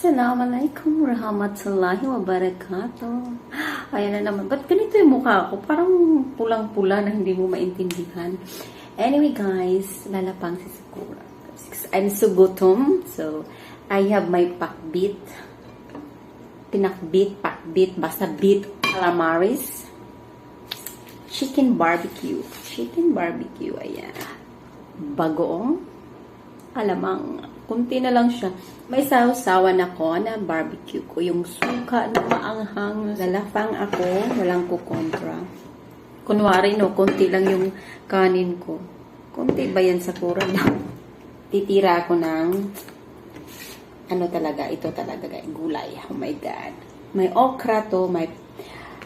Assalamualaikum warahmatullahi wabarakatuh. Ayan na naman. Ba't ganito yung mukha ko? Parang pulang-pula na hindi mo maintindihan. Anyway guys, lalapang si Sakura. I'm so gutom. So, I have my pakbit. Pinakbit, pakbit, basta bit calamaris. Chicken barbecue. Chicken barbecue, ayan. Bagoong alamang. Kunti na lang siya. May sausawan ako na barbecue ko. Yung suka na maanghang. Lalapang ako. Walang kukontra. Kunwari, no, kunti lang yung kanin ko. Kunti ba yan sa kura lang? Titira ako ng ano talaga, ito talaga, gulay. Oh my God. May okra to, may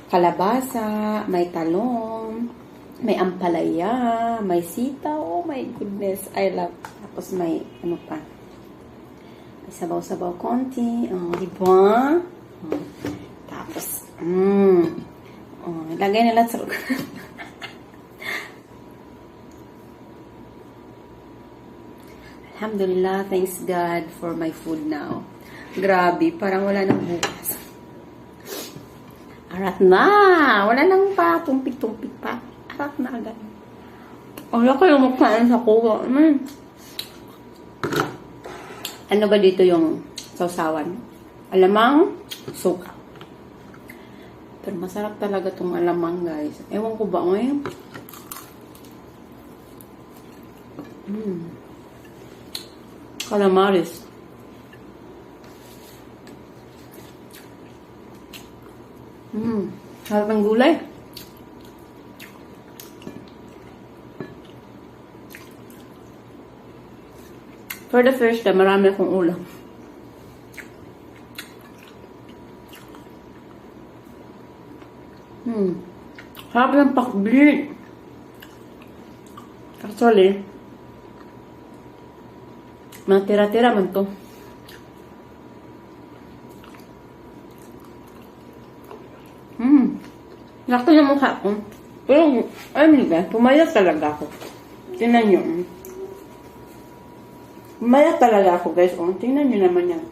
kalabasa, may talong, may ampalaya, may sitaw. Oh my goodness, I love. Tapos may ano pa, may sabaw-sabaw konti. Oh, diba? Oh. Tapos, lagay nila sa Alhamdulillah, thanks God for my food now. Grabe, parang wala nang bukas. Arat na! Wala nang pa, tumpik-tumpik pa. Arat na agad. Wala kayong magkain sa kuwa. Ano ba dito yung sausawan? Alamang, suka. Pero masarap talaga tong alamang, guys. Ewan ko ba ngayon? Calamaris. Sarap ng gulay. For the first time, marami akong ulam. Sarap ng pakbit. Actually, mga tira-tira man to. Nakto yung mukha ko. Pero, ayun nga, pumayat talaga ako. Tingnan nyo. Pumayat talaga ako, guys. Oh, tingnan nyo naman yan.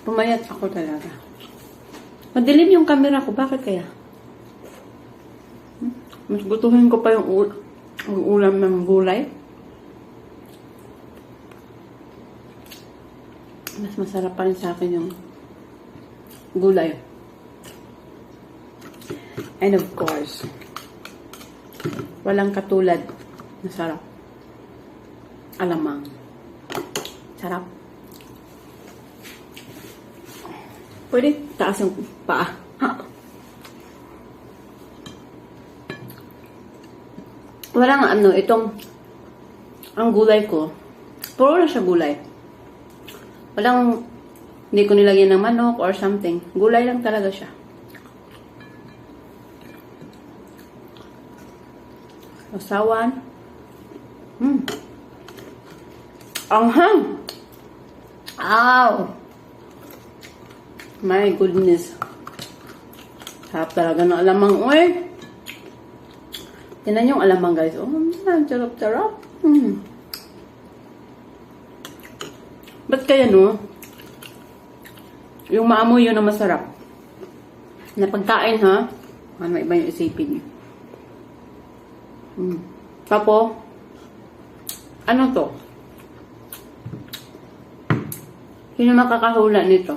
Pumayat ako talaga. Madilim yung camera ko. Bakit kaya? Mas gutuhin ko pa yung ulam ng gulay. Mas masarap pa rin sa akin yung gulay. And of course, walang katulad na sarap. Alamang. Sarap. Pwede taas yung paa. Walang ano, ang gulay ko, puro na siya gulay. Walang, hindi ko nilagyan ng manok or something. Gulay lang talaga siya. Sausawan. Anghang! Ow! My goodness. Sarap talaga ng alamang. Uy! Tingnan yung alamang, guys. Oh, sarap-sarap. Ba't kaya, no? Yung maamoy yun na masarap. Na pagkain, ha? Ano, iba yung isipin niyo. Tapos, ano to? Sino makakahula nito?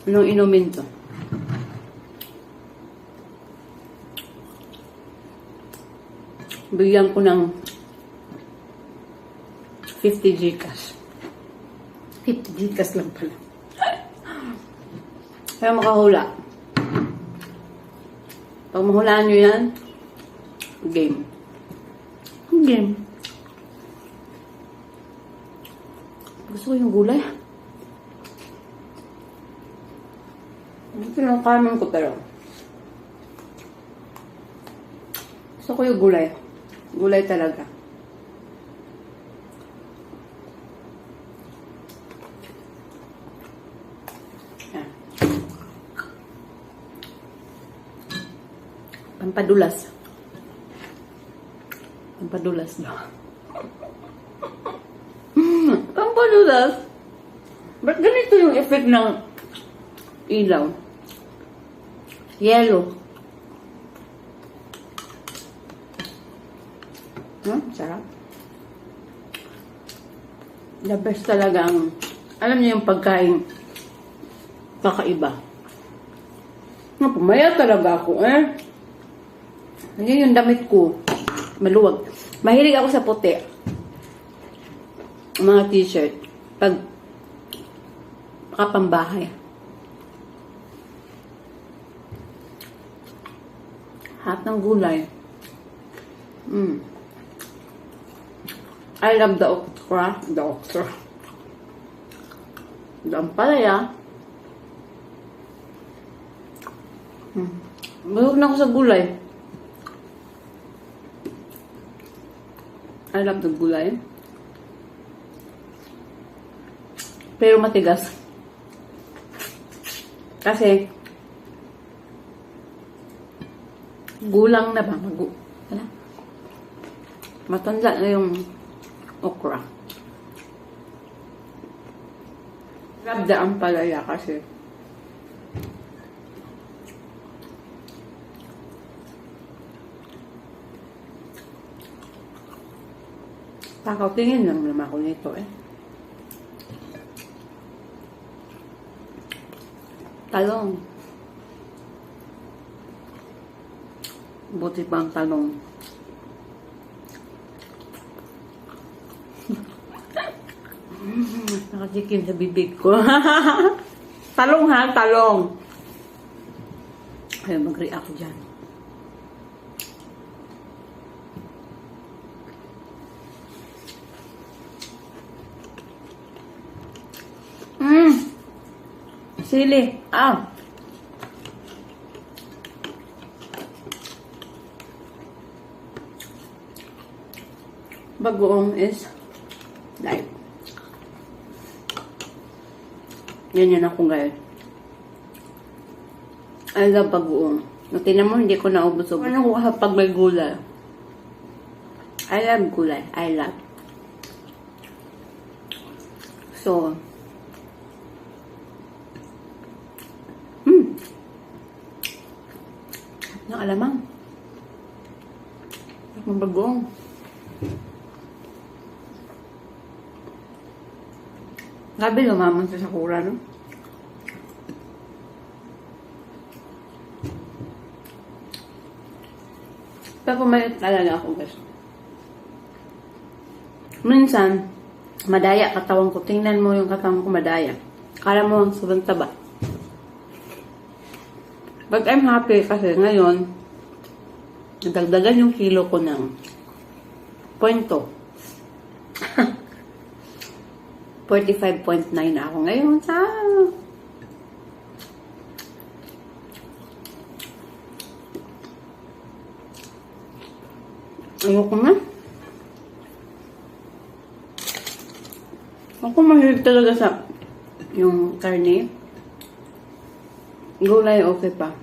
Anong inumin to? Bigyan ko ng 50 Gcash. 50 Gcash lang pala. Kaya makahula. Pag mahulaan nyo yan, game. Game. Gusto ko yung gulay. Pinakaman ko pero. Gusto ko yung gulay. Gulay talaga. Yan. Pampadulas. Pampadulas ba? ba noodles? Ba't ganito yung effect ng ilaw? Yellow. Sarap. The best talaga ang, alam niyo yung pagkain kakaiba. Pumaya talaga ako Ngayon yung damit ko, maluwag. Mahilig ako sa puti. Mga t-shirt. Pag kapambahay. Hat ng gulay. I love the okra. The okra. The ampalaya. Mahilig na ako sa gulay. I love the gulay. Pero matigas. Kasi gulang na ba? Matanda na yung okra. Love the ampalaya kasi tingin lang naman ako nito Talong. Buti pang talong. Nakatikim sa bibig ko. Talong ha, talong. Kaya mag-react ako dyan. Sili. Bagoong is light. Yan ako ngayon. I love bagoong. Tingnan mo, hindi ko naubos-ubos. Ano ko pag may gulay? I love gulay. I love. So, ng alamang. Ang bagoong. Grabe lumaman sa sakura, no? Pero pumalit talaga ako, guys. Minsan, madaya katawan ko. Tingnan mo yung katawan ko madaya. Kala mo, sobrang taba. But I'm happy kasi ngayon, nadagdagan yung kilo ko ng 0.2. 45.9 na ako ngayon sa ayoko na. Ako mahilig talaga sa yung karne. Gulay okay pa.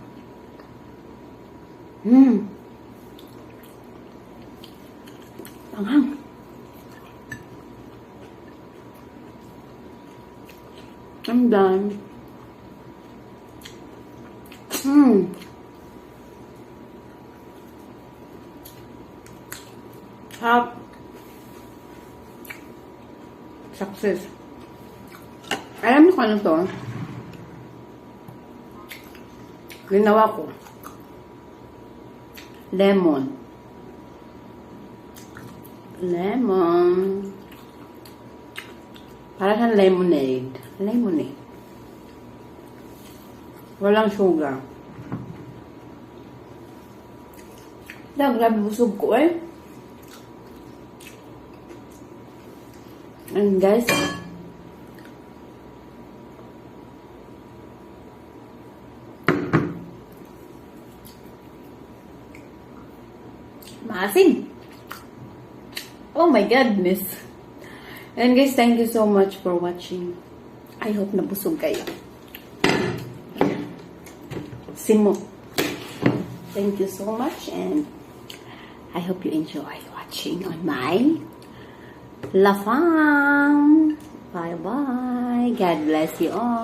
Anghang. I'm done. Have success. Alam niyo kung ano to? Ginawa ko. Lemon. Para sa lemonade. Lemonade. Walang sugar. Grabe busog ko And guys, maasim. Oh my goodness. And guys, thank you so much for watching. I hope nabusog kayo. Simo. Thank you so much and I hope you enjoy watching on my Lafang. Bye-bye. God bless you all.